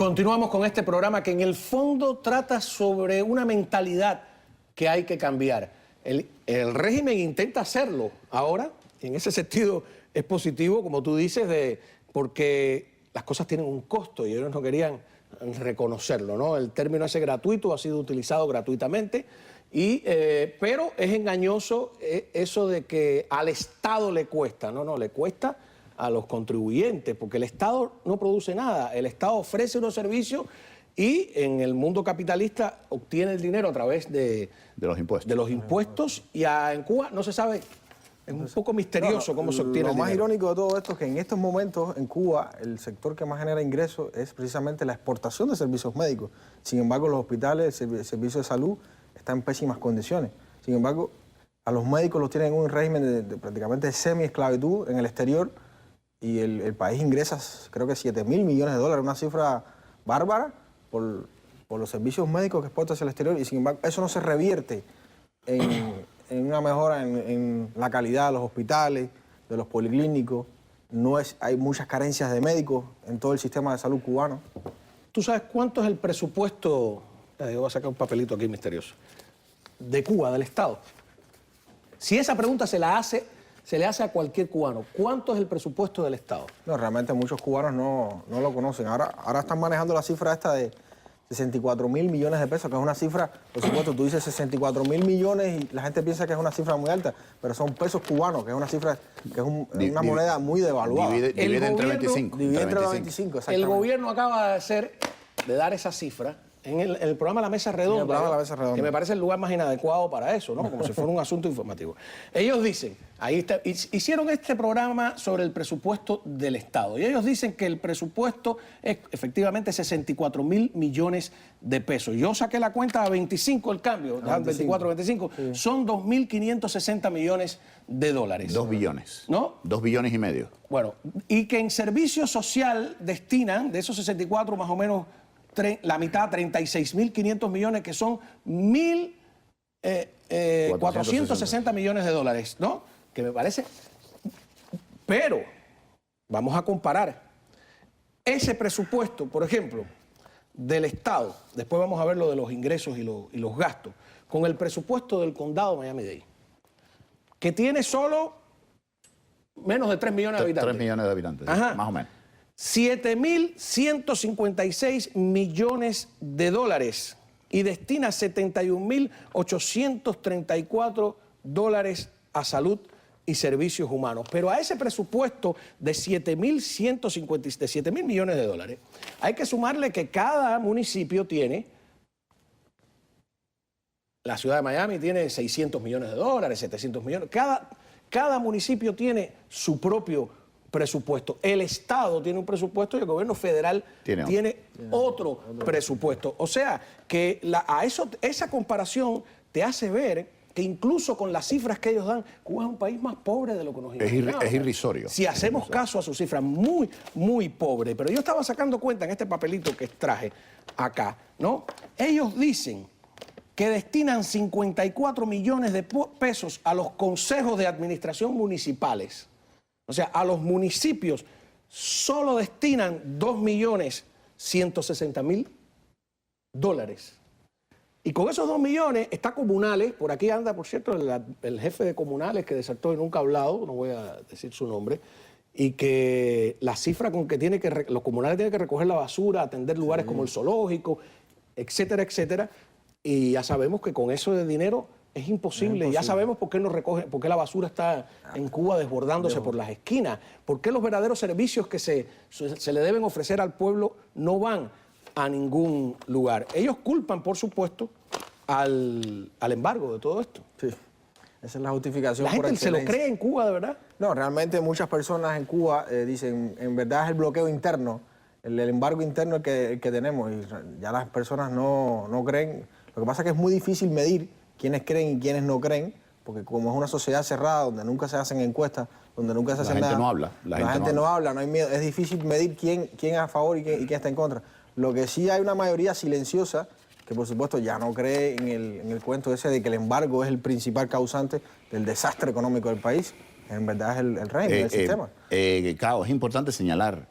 Continuamos con este programa que en el fondo trata sobre una mentalidad que hay que cambiar. El régimen intenta hacerlo ahora, en ese sentido es positivo, como tú dices, porque las cosas tienen un costo y ellos no querían reconocerlo, ¿no? El término ese gratuito ha sido utilizado gratuitamente, pero es engañoso eso de que al Estado le cuesta, no, le cuesta a los contribuyentes, porque el Estado no produce nada, el Estado ofrece unos servicios y en el mundo capitalista obtiene el dinero a través de los impuestos. Y en Cuba no se sabe, es un poco misterioso cómo se obtiene el dinero. Lo más irónico de todo esto es que en estos momentos en Cuba el sector que más genera ingresos es precisamente la exportación de servicios médicos. Sin embargo, los hospitales, el servicio de salud están en pésimas condiciones. Sin embargo, a los médicos los tienen en un régimen de prácticamente semi-esclavitud en el exterior y el país ingresa creo que 7.000 millones de dólares, una cifra bárbara por los servicios médicos que exporta hacia el exterior, y sin embargo eso no se revierte en una mejora en la calidad de los hospitales, de los policlínicos. Hay muchas carencias de médicos en todo el sistema de salud cubano. ¿Tú sabes cuánto es el presupuesto? Yo voy a sacar un papelito aquí misterioso. De Cuba, del Estado. Si esa pregunta se le hace a cualquier cubano, ¿cuánto es el presupuesto del Estado? No, realmente muchos cubanos no lo conocen. Ahora están manejando la cifra esta de 64.000 millones de pesos, que es una cifra, por supuesto, tú dices 64.000 millones y la gente piensa que es una cifra muy alta, pero son pesos cubanos, que es una cifra, que es una moneda muy devaluada. Divide entre 25. Divide entre 25, exactamente. El gobierno acaba de dar esa cifra en el programa La Mesa Redonda, que me parece el lugar más inadecuado para eso, ¿no? Como si fuera un asunto informativo. Ellos dicen, ahí está, hicieron este programa sobre el presupuesto del Estado, y ellos dicen que el presupuesto es efectivamente 64.000 millones de pesos. Yo saqué la cuenta a 25 el cambio, 24, 25, sí. Son 2.560 millones de dólares. 2 billones. ¿No? 2 billones y medio. Bueno, y que en servicio social destinan, de esos 64 más o menos, la mitad, 36.500 millones, que son 1.460 millones de dólares, ¿no? Que me parece... Pero vamos a comparar ese presupuesto, por ejemplo, del Estado, después vamos a ver lo de los ingresos y los gastos, con el presupuesto del condado Miami-Dade, que tiene solo menos de 3 millones de habitantes. 3 millones de habitantes, ajá, más o menos. 7.156 millones de dólares y destina 71.834 dólares a salud y servicios humanos. Pero a ese presupuesto de 7.157 millones de dólares hay que sumarle que cada municipio tiene, la ciudad de Miami tiene 600 millones de dólares, 700 millones, cada municipio tiene su propio presupuesto. El Estado tiene un presupuesto y el gobierno federal tiene otro presupuesto. O sea, que esa comparación te hace ver que incluso con las cifras que ellos dan, Cuba es un país más pobre de lo que nos imaginamos. Es irrisorio. Si hacemos caso a sus cifras, muy, muy pobre. Pero yo estaba sacando cuenta en este papelito que traje acá, ¿no? Ellos dicen que destinan 54 millones de pesos a los consejos de administración municipales. O sea, a los municipios solo destinan 2.160.000 dólares. Y con esos 2 millones está Comunales, por aquí anda, por cierto, el jefe de Comunales que desertó y nunca ha hablado, no voy a decir su nombre, y que la cifra con que los comunales tienen que recoger la basura, atender lugares como el zoológico, etcétera, etcétera, y ya sabemos que con eso de dinero es imposible. Ya sabemos por qué no recoge, por qué la basura está en Cuba desbordándose por las esquinas, por qué los verdaderos servicios que se le deben ofrecer al pueblo no van a ningún lugar. Ellos culpan, por supuesto, al embargo de todo esto. Sí, esa es la justificación. ¿La gente se lo cree en Cuba, de verdad? No, realmente muchas personas en Cuba dicen, en verdad es el bloqueo interno, el embargo interno que tenemos, y ya las personas no creen. Lo que pasa es que es muy difícil medir quiénes creen y quiénes no creen, porque como es una sociedad cerrada donde nunca se hacen encuestas, donde nunca se hace nada. La gente no habla, no hay miedo. Es difícil medir quién es a favor y quién está en contra. Lo que sí hay una mayoría silenciosa que por supuesto ya no cree en el cuento ese de que el embargo es el principal causante del desastre económico del país. En verdad es el régimen, el sistema. Cao, es importante señalar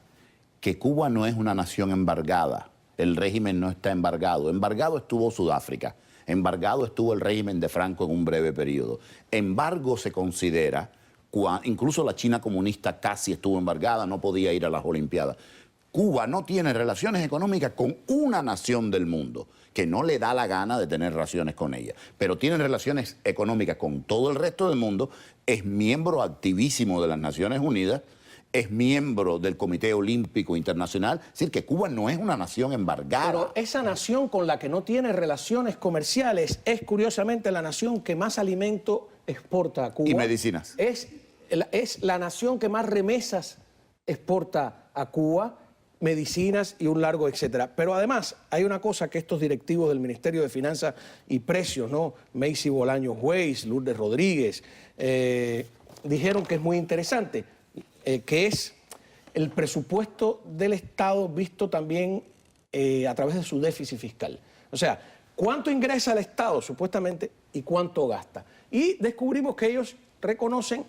que Cuba no es una nación embargada. el régimen no está embargado. Embargado estuvo Sudáfrica, embargado estuvo el régimen de Franco en un breve periodo. Embargo se considera, incluso la China comunista casi estuvo embargada, no podía ir a las Olimpiadas. Cuba no tiene relaciones económicas con una nación del mundo que no le da la gana de tener relaciones con ella, pero tiene relaciones económicas con todo el resto del mundo, es miembro activísimo de las Naciones Unidas, es miembro del Comité Olímpico Internacional, es decir, que Cuba no es una nación embargada. Pero esa nación con la que no tiene relaciones comerciales es curiosamente la nación que más alimento exporta a Cuba. Y medicinas. Es la nación que más remesas exporta a Cuba, medicinas y un largo etcétera. Pero además hay una cosa que estos directivos del Ministerio de Finanzas y Precios, ¿no? Macy Bolaños Weiss, Lourdes Rodríguez, dijeron que es muy interesante, que es el presupuesto del Estado visto también a través de su déficit fiscal. O sea, cuánto ingresa el Estado supuestamente y cuánto gasta. Y descubrimos que ellos reconocen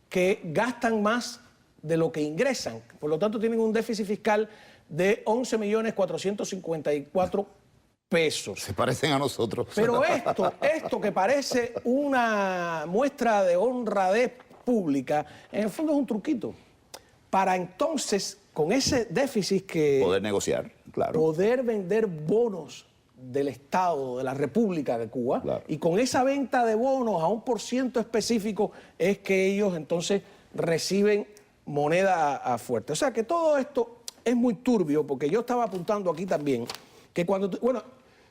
que gastan más de lo que ingresan. Por lo tanto, tienen un déficit fiscal de 11.454.000 pesos. Se parecen a nosotros. Pero esto que parece una muestra de honradez pública, en el fondo es un truquito. Para entonces, con ese déficit que... Poder negociar, claro. Poder vender bonos del Estado, de la República de Cuba, Claro. y con esa venta de bonos a un % específico es que ellos entonces reciben moneda fuerte. O sea que todo esto es muy turbio, porque yo estaba apuntando aquí también que bueno,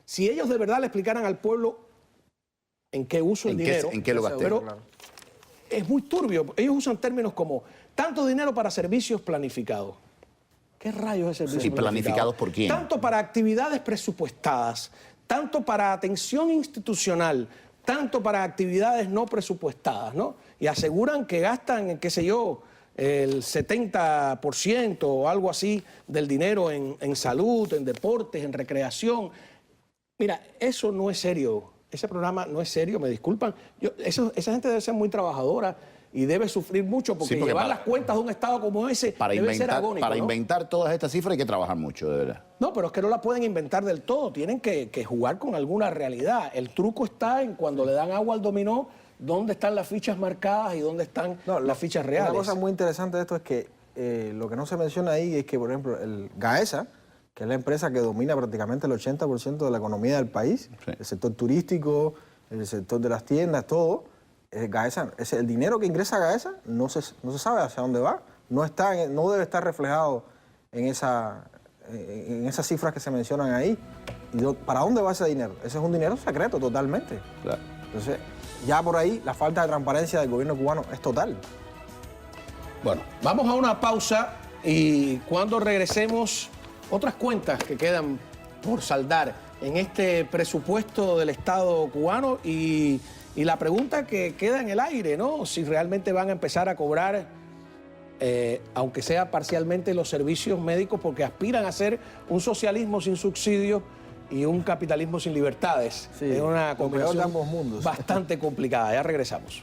si ellos de verdad le explicaran al pueblo en qué uso el dinero, ¿En qué lo gasté? pero es muy turbio. Ellos usan términos como tanto dinero para servicios planificados. ¿Qué rayos es servicio ¿Y planificados por quién? Tanto para actividades presupuestadas, tanto para atención institucional, tanto para actividades no presupuestadas, ¿no? Y aseguran que gastan, qué sé yo, el 70% o algo así del dinero en salud, en deportes, en recreación. Mira, eso no es serio. Ese programa no es serio, me disculpan. Esa gente debe ser muy trabajadora y debe sufrir mucho porque, llevar las cuentas de un Estado como ese debe ser agónico, Para ¿no? inventar todas estas cifras hay que trabajar mucho, de verdad. No, pero es que no la pueden inventar del todo. Tienen que jugar con alguna realidad. El truco está en cuando le dan agua al dominó, dónde están las fichas marcadas y dónde están las fichas reales. Una cosa muy interesante de esto es que lo que no se menciona ahí es que, por ejemplo, el GAESA, que es la empresa que domina prácticamente el 80% de la economía del país, sí, el sector turístico, el sector de las tiendas, todo, GAESA, el dinero que ingresa a GAESA no se sabe hacia dónde va, no debe estar reflejado en esas cifras que se mencionan ahí. ¿Y para dónde va ese dinero? Ese es un dinero secreto totalmente. Claro. Entonces, ya por ahí la falta de transparencia del gobierno cubano es total. Bueno, vamos a una pausa y cuando regresemos, otras cuentas que quedan por saldar en este presupuesto del Estado cubano y la pregunta que queda en el aire, ¿no? Si realmente van a empezar a cobrar, aunque sea parcialmente, los servicios médicos, porque aspiran a ser un socialismo sin subsidios y un capitalismo sin libertades. Sí, es una lo peor de combinación ambos mundos. bastante complicada. Ya regresamos.